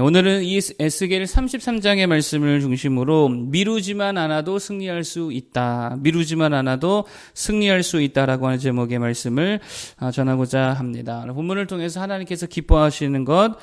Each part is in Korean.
오늘은 이 에스겔 33장의 말씀을 중심으로 미루지만 않아도 승리할 수 있다. 미루지만 않아도 승리할 수 있다라고 하는 제목의 말씀을 전하고자 합니다. 본문을 통해서 하나님께서 기뻐하시는 것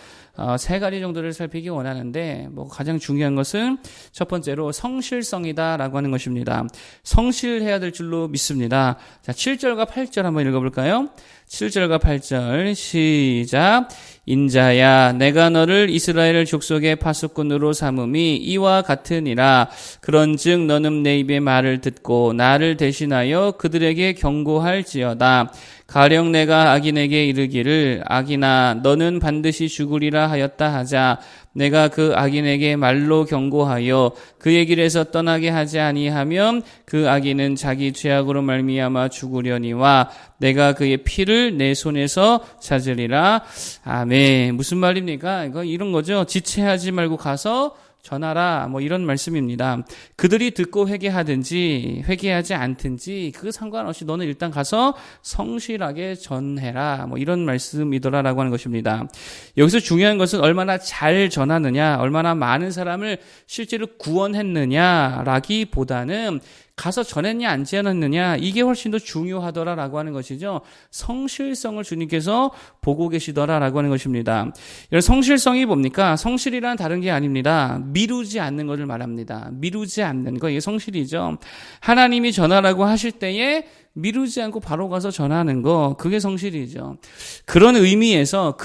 세 가지 정도를 살피기 원하는데 가장 중요한 것은 첫 번째로 성실성이다라고 하는 것입니다. 성실해야 될 줄로 믿습니다. 자, 7절과 8절 한번 읽어볼까요? 7절과 8절 시작. 인자야 내가 너를 이스라엘 족속의 파수꾼으로 삼음이 이와 같으니라. 그런즉 너는 내 입의 말을 듣고 나를 대신하여 그들에게 경고할지어다. 가령 내가 악인에게 이르기를 악인아 너는 반드시 죽으리라 하였다 하자. 내가 그 악인에게 말로 경고하여 그의 길에서 떠나게 하지 아니하면 그 악인은 자기 죄악으로 말미암아 죽으려니와 내가 그의 피를 내 손에서 찾으리라. 아멘. 무슨 말입니까? 이런 거죠. 지체하지 말고 가서 전하라, 이런 말씀입니다. 그들이 듣고 회개하든지 회개하지 않든지 그 상관없이 너는 일단 가서 성실하게 전해라, 이런 말씀이더라라고 하는 것입니다. 여기서 중요한 것은 얼마나 잘 전하느냐, 얼마나 많은 사람을 실제로 구원했느냐라기보다는 가서 전했냐 안 전했느냐 이게 훨씬 더 중요하더라라고 하는 것이죠. 성실성을 주님께서 보고 계시더라라고 하는 것입니다. 여러분 성실성이 뭡니까? 성실이란 다른 게 아닙니다. 미루지 않는 것을 말합니다. 미루지 않는 거 이게 성실이죠. 하나님이 전하라고 하실 때에 미루지 않고 바로 가서 전하는 거 그게 성실이죠. 그런 의미에서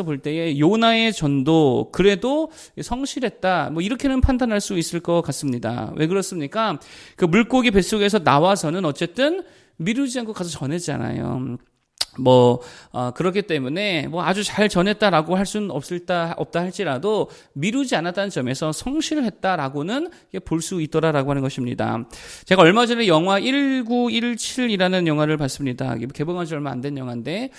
볼 때에 요나의 전도 그래도 성실했다 이렇게는 판단할 수 있을 것 같습니다. 왜 그렇습니까? 그 물고기 뱃속에서 나와서는 어쨌든 미루지 않고 가서 전했잖아요. 그렇기 때문에 아주 잘 전했다라고 할 수는 없다 할지라도 미루지 않았다는 점에서 성실했다라고는 볼 수 있더라라고 하는 것입니다. 제가 얼마 전에 영화 1917이라는 영화를 봤습니다. 개봉한 지 얼마 안 된 영화인데,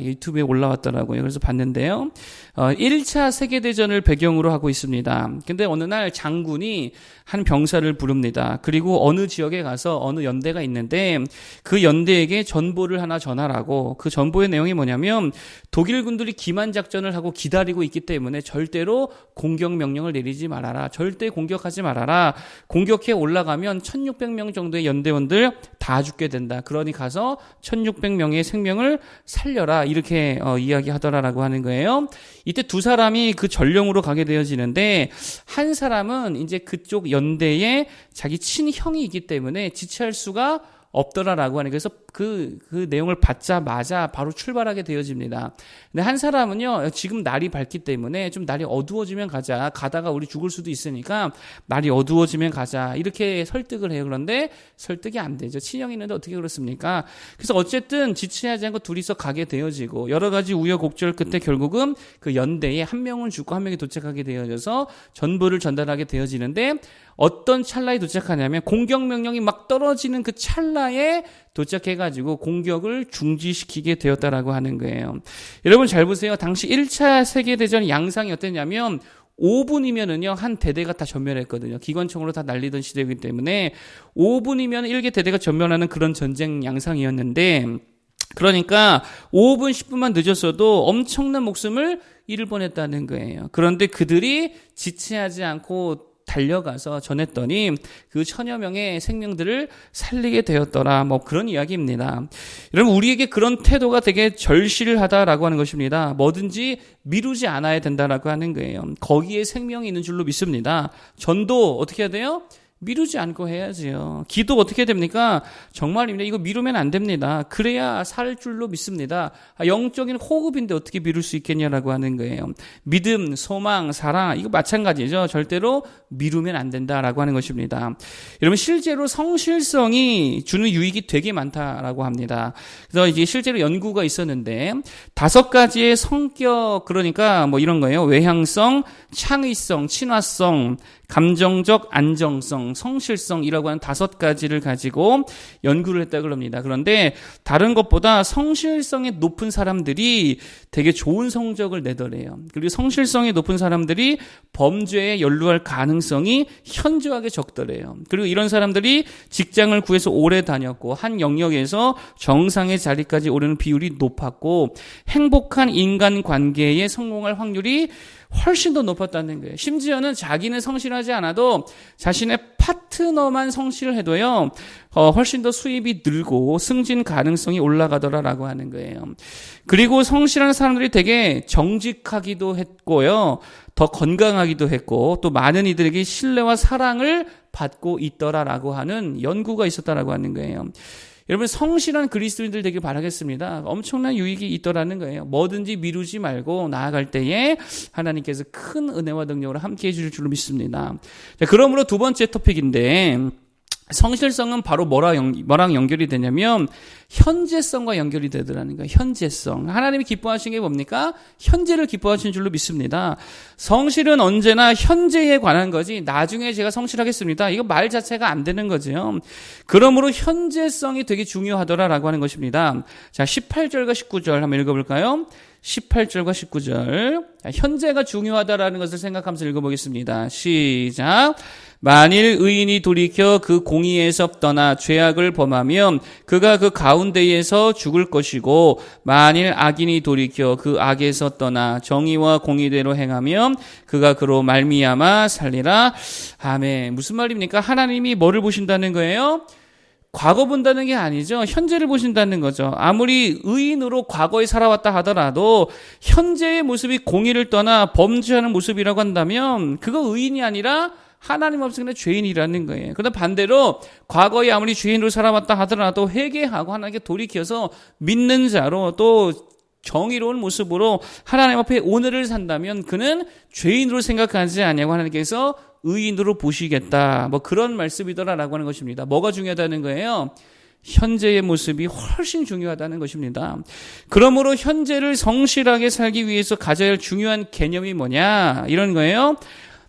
유튜브에 올라왔더라고요. 그래서 봤는데요. 1차 세계대전을 배경으로 하고 있습니다. 근데 어느 날 장군이 한 병사를 부릅니다. 그리고 어느 지역에 가서 어느 연대가 있는데 그 연대에게 전보를 하나 전하라고. 그 전보의 내용이 뭐냐면 독일 군들이 기만 작전을 하고 기다리고 있기 때문에 절대로 공격 명령을 내리지 말아라. 절대 공격하지 말아라. 공격해 올라가면 1600명 정도의 연대원들 다 죽게 된다. 그러니 가서 1600명의 생명을 살려라. 이렇게 이야기하더라라고 하는 거예요. 이때 두 사람이 그 전령으로 가게 되어지는데 한 사람은 이제 그쪽 연대에 자기 친형이 있기 때문에 지체할 수가 없더라라고 하는 그래서 그 내용을 받자마자 바로 출발하게 되어집니다. 근데 한 사람은요 지금 날이 밝기 때문에 좀 날이 어두워지면 가자. 가다가 우리 죽을 수도 있으니까 날이 어두워지면 가자. 이렇게 설득을 해요. 그런데 설득이 안 되죠. 친형이 있는데 어떻게 그렇습니까? 그래서 어쨌든 지체하지 않고 둘이서 가게 되어지고 여러 가지 우여곡절 끝에 결국은 그 연대에 한 명은 죽고 한 명이 도착하게 되어져서 전부를 전달하게 되어지는데 어떤 찰나에 도착하냐면 공격 명령이 막 떨어지는 그 찰나에 도착해가지고 공격을 중지시키게 되었다라고 하는 거예요. 여러분 잘 보세요. 당시 1차 세계대전 양상이 어땠냐면 5분이면은요 한 대대가 다 전멸했거든요. 기관총으로 다 날리던 시대이기 때문에 5분이면 1개 대대가 전멸하는 그런 전쟁 양상이었는데 그러니까 5분 10분만 늦었어도 엄청난 목숨을 잃을 뻔했다는 거예요. 그런데 그들이 지체하지 않고 달려가서 전했더니 그 1000여 명의 생명들을 살리게 되었더라. 그런 이야기입니다. 여러분 우리에게 그런 태도가 되게 절실하다라고 하는 것입니다. 뭐든지 미루지 않아야 된다라고 하는 거예요. 거기에 생명이 있는 줄로 믿습니다. 전도 어떻게 해야 돼요? 미루지 않고 해야지요. 기도 어떻게 됩니까? 정말입니다. 이거 미루면 안 됩니다. 그래야 살 줄로 믿습니다. 영적인 호흡인데 어떻게 미룰 수 있겠냐라고 하는 거예요. 믿음, 소망, 사랑 이거 마찬가지죠. 절대로 미루면 안 된다라고 하는 것입니다. 여러분 실제로 성실성이 주는 유익이 되게 많다라고 합니다. 그래서 이제 실제로 연구가 있었는데 5가지의 성격 그러니까 이런 거예요. 외향성, 창의성, 친화성, 감정적 안정성, 성실성이라고 하는 5가지를 가지고 연구를 했다고 합니다. 그런데 다른 것보다 성실성이 높은 사람들이 되게 좋은 성적을 내더래요. 그리고 성실성이 높은 사람들이 범죄에 연루할 가능성이 현저하게 적더래요. 그리고 이런 사람들이 직장을 구해서 오래 다녔고 한 영역에서 정상의 자리까지 오르는 비율이 높았고 행복한 인간관계에 성공할 확률이 훨씬 더 높았다는 거예요. 심지어는 자기는 성실하지 않아도 자신의 파트너만 성실해도요, 훨씬 더 수입이 늘고 승진 가능성이 올라가더라라고 하는 거예요. 그리고 성실한 사람들이 되게 정직하기도 했고요, 더 건강하기도 했고, 또 많은 이들에게 신뢰와 사랑을 받고 있더라라고 하는 연구가 있었다라고 하는 거예요. 여러분, 성실한 그리스도인들 되길 바라겠습니다. 엄청난 유익이 있더라는 거예요. 뭐든지 미루지 말고 나아갈 때에 하나님께서 큰 은혜와 능력으로 함께해 주실 줄로 믿습니다. 자, 그러므로 두 번째 토픽인데, 성실성은 바로 뭐랑 연결이 되냐면 현재성과 연결이 되더라는 거예요. 현재성. 하나님이 기뻐하시는 게 뭡니까? 현재를 기뻐하시는 줄로 믿습니다. 성실은 언제나 현재에 관한 거지 나중에 제가 성실하겠습니다, 이거 말 자체가 안 되는 거죠. 그러므로 현재성이 되게 중요하더라라고 하는 것입니다. 자, 18절과 19절 한번 읽어볼까요? 18절과 19절. 현재가 중요하다라는 것을 생각하면서 읽어보겠습니다. 시작. 만일 의인이 돌이켜 그 공의에서 떠나 죄악을 범하면 그가 그 가운데에서 죽을 것이고, 만일 악인이 돌이켜 그 악에서 떠나 정의와 공의대로 행하면 그가 그로 말미암아 살리라. 아멘. 무슨 말입니까? 하나님이 뭐를 보신다는 거예요? 과거 본다는 게 아니죠. 현재를 보신다는 거죠. 아무리 의인으로 과거에 살아왔다 하더라도 현재의 모습이 공의를 떠나 범죄하는 모습이라고 한다면 그거 의인이 아니라 하나님 앞에서 그냥 죄인이라는 거예요. 그런데 반대로 과거에 아무리 죄인으로 살아왔다 하더라도 회개하고 하나님께 돌이켜서 믿는 자로 또 정의로운 모습으로 하나님 앞에 오늘을 산다면 그는 죄인으로 생각하지 않냐고 하나님께서 의인으로 보시겠다, 뭐 그런 말씀이더라라고 하는 것입니다. 뭐가 중요하다는 거예요? 현재의 모습이 훨씬 중요하다는 것입니다. 그러므로 현재를 성실하게 살기 위해서 가져야 할 중요한 개념이 뭐냐, 이런 거예요.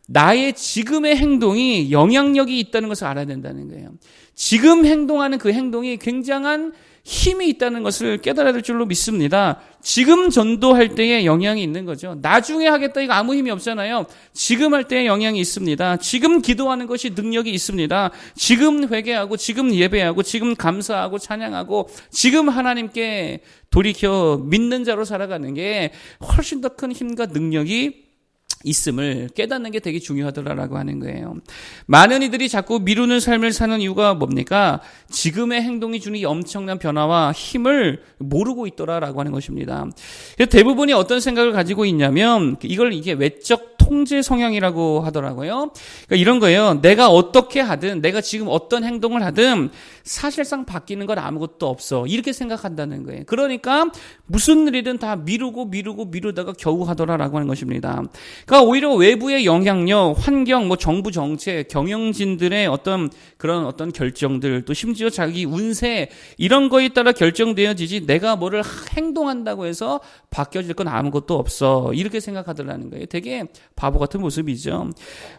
나의 지금의 행동이 영향력이 있다는 것을 알아야 된다는 거예요. 지금 행동하는 그 행동이 굉장한 힘이 있다는 것을 깨달아야 될 줄로 믿습니다. 지금 전도할 때에 영향이 있는 거죠. 나중에 하겠다 이거 아무 힘이 없잖아요. 지금 할 때에 영향이 있습니다. 지금 기도하는 것이 능력이 있습니다. 지금 회개하고 지금 예배하고 지금 감사하고 찬양하고 지금 하나님께 돌이켜 믿는 자로 살아가는 게 훨씬 더 큰 힘과 능력이 있음을 깨닫는 게 되게 중요하더라라고 하는 거예요. 많은 이들이 자꾸 미루는 삶을 사는 이유가 뭡니까? 지금의 행동이 주는 이 엄청난 변화와 힘을 모르고 있더라라고 하는 것입니다. 대부분이 어떤 생각을 가지고 있냐면 이게 외적 통제 성향이라고 하더라고요. 그러니까 이런 거예요. 내가 어떻게 하든 내가 지금 어떤 행동을 하든 사실상 바뀌는 건 아무것도 없어, 이렇게 생각한다는 거예요. 그러니까 무슨 일이든 다 미루다가 겨우 하더라라고 하는 것입니다. 그러니까 오히려 외부의 영향력, 환경, 뭐 정부 정책, 경영진들의 어떤 결정들, 또 심지어 자기 운세 이런 거에 따라 결정되어지지 내가 뭐를 행동한다고 해서 바뀌어질 건 아무것도 없어, 이렇게 생각하더라는 거예요. 되게 바보 같은 모습이죠.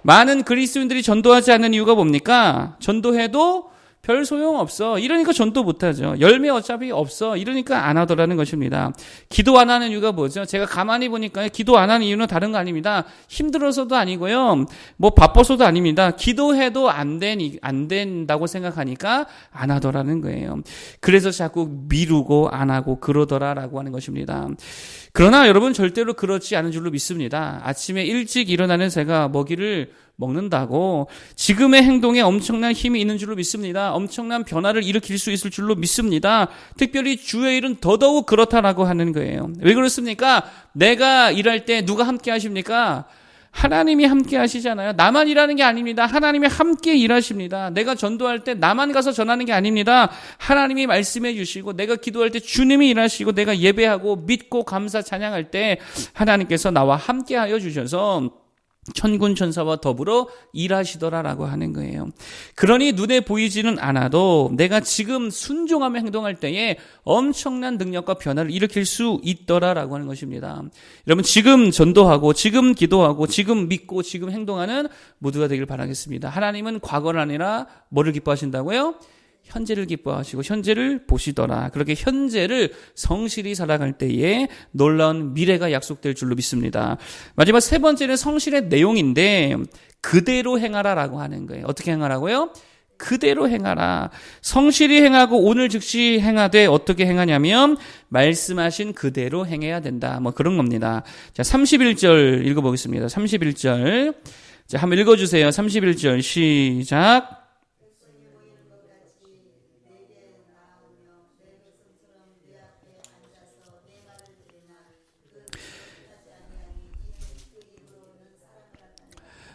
많은 그리스도인들이 전도하지 않는 이유가 뭡니까? 전도해도 별 소용없어, 이러니까 전도 못하죠. 열매 어차피 없어, 이러니까 안 하더라는 것입니다. 기도 안 하는 이유가 뭐죠? 제가 가만히 보니까 기도 안 하는 이유는 다른 거 아닙니다. 힘들어서도 아니고요, 뭐 바빠서도 아닙니다. 기도해도 안 된다고 생각하니까 안 하더라는 거예요. 그래서 자꾸 미루고 안 하고 그러더라라고 하는 것입니다. 그러나 여러분, 절대로 그렇지 않은 줄로 믿습니다. 아침에 일찍 일어나는 새가 먹이를 먹는다고 지금의 행동에 엄청난 힘이 있는 줄로 믿습니다. 엄청난 변화를 일으킬 수 있을 줄로 믿습니다. 특별히 주의 일은 더더욱 그렇다라고 하는 거예요. 왜 그렇습니까? 내가 일할 때 누가 함께 하십니까? 하나님이 함께 하시잖아요. 나만 일하는 게 아닙니다. 하나님이 함께 일하십니다. 내가 전도할 때 나만 가서 전하는 게 아닙니다. 하나님이 말씀해 주시고, 내가 기도할 때 주님이 일하시고, 내가 예배하고 믿고 감사 찬양할 때 하나님께서 나와 함께 하여 주셔서 천군 천사와 더불어 일하시더라라고 하는 거예요. 그러니 눈에 보이지는 않아도 내가 지금 순종하며 행동할 때에 엄청난 능력과 변화를 일으킬 수 있더라라고 하는 것입니다. 여러분, 지금 전도하고 지금 기도하고 지금 믿고 지금 행동하는 모두가 되길 바라겠습니다. 하나님은 과거가 아니라 뭐를 기뻐하신다고요? 현재를 기뻐하시고 현재를 보시더라. 그렇게 현재를 성실히 살아갈 때에 놀라운 미래가 약속될 줄로 믿습니다. 마지막 세 번째는 성실의 내용인데 그대로 행하라라고 하는 거예요. 어떻게 행하라고요? 그대로 행하라. 성실히 행하고 오늘 즉시 행하되 어떻게 행하냐면 말씀하신 그대로 행해야 된다. 뭐 그런 겁니다. 자, 31절 읽어보겠습니다. 31절. 자, 한번 읽어주세요. 31절 시작.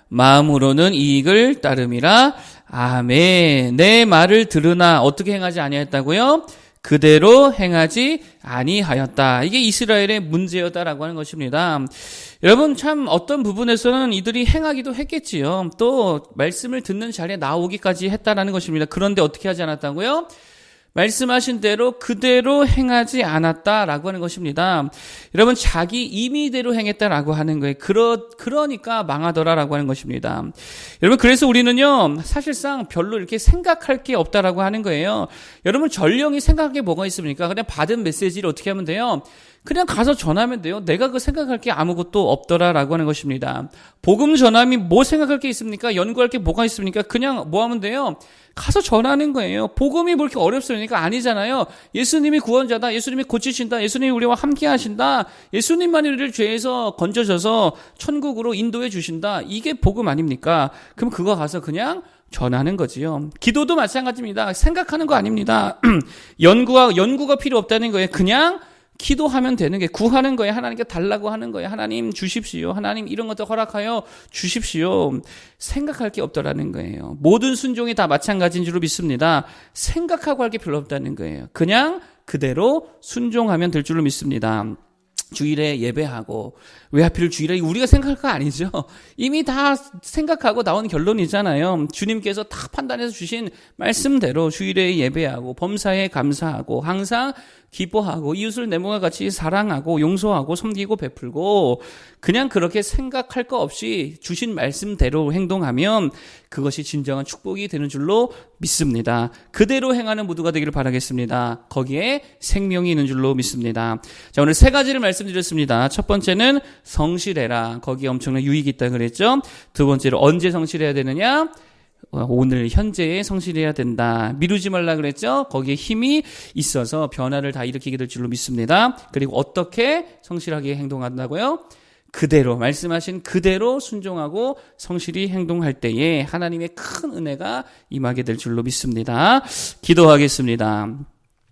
마음으로는 이익을 따름이라. 아멘. 내 말을 들으나 어떻게 행하지 아니하였다고요? 그대로 행하지 아니하였다. 이게 이스라엘의 문제였다라고 하는 것입니다. 여러분 참 어떤 부분에서는 이들이 행하기도 했겠지요. 또 말씀을 듣는 자리에 나오기까지 했다라는 것입니다. 그런데 어떻게 하지 않았다고요? 말씀하신 대로 그대로 행하지 않았다라고 하는 것입니다. 여러분 자기 임의대로 행했다라고 하는 거예요. 그러니까 망하더라라고 하는 것입니다. 여러분 그래서 우리는요 사실상 별로 이렇게 생각할 게 없다라고 하는 거예요. 여러분 전령이 생각할 게 뭐가 있습니까? 그냥 받은 메시지를 어떻게 하면 돼요? 그냥 가서 전하면 돼요. 내가 그 생각할 게 아무것도 없더라라고 하는 것입니다. 복음 전함이 뭐 생각할 게 있습니까? 연구할 게 뭐가 있습니까? 그냥 뭐 하면 돼요? 가서 전하는 거예요. 복음이 뭐 이렇게 어렵습니까? 아니잖아요. 예수님이 구원자다. 예수님이 고치신다. 예수님이 우리와 함께 하신다. 예수님만이 우리를 죄에서 건져져서 천국으로 인도해 주신다. 이게 복음 아닙니까? 그럼 그거 가서 그냥 전하는 거지요. 기도도 마찬가지입니다. 생각하는 거 아닙니다. 연구가 필요 없다는 거예요. 그냥 기도하면 되는 게 구하는 거예요. 하나님께 달라고 하는 거예요. 하나님 주십시오. 하나님 이런 것도 허락하여 주십시오. 생각할 게 없더라는 거예요. 모든 순종이 다 마찬가지인 줄로 믿습니다. 생각하고 할 게 별로 없다는 거예요. 그냥 그대로 순종하면 될 줄로 믿습니다. 주일에 예배하고 왜 하필 주일에 우리가 생각할 거 아니죠. 이미 다 생각하고 나온 결론이잖아요. 주님께서 다 판단해서 주신 말씀대로 주일에 예배하고 범사에 감사하고 항상 기뻐하고 이웃을 내 몸과 같이 사랑하고 용서하고 섬기고 베풀고 그냥 그렇게 생각할 거 없이 주신 말씀대로 행동하면 그것이 진정한 축복이 되는 줄로 믿습니다. 그대로 행하는 모두가 되기를 바라겠습니다. 거기에 생명이 있는 줄로 믿습니다. 자, 오늘 세 가지를 말씀드렸습니다. 첫 번째는 성실해라. 거기에 엄청난 유익이 있다 그랬죠. 두 번째로 언제 성실해야 되느냐? 오늘 현재에 성실해야 된다. 미루지 말라 그랬죠. 거기에 힘이 있어서 변화를 다 일으키게 될 줄로 믿습니다. 그리고 어떻게 성실하게 행동한다고요? 그대로 말씀하신 그대로 순종하고 성실히 행동할 때에 하나님의 큰 은혜가 임하게 될 줄로 믿습니다. 기도하겠습니다.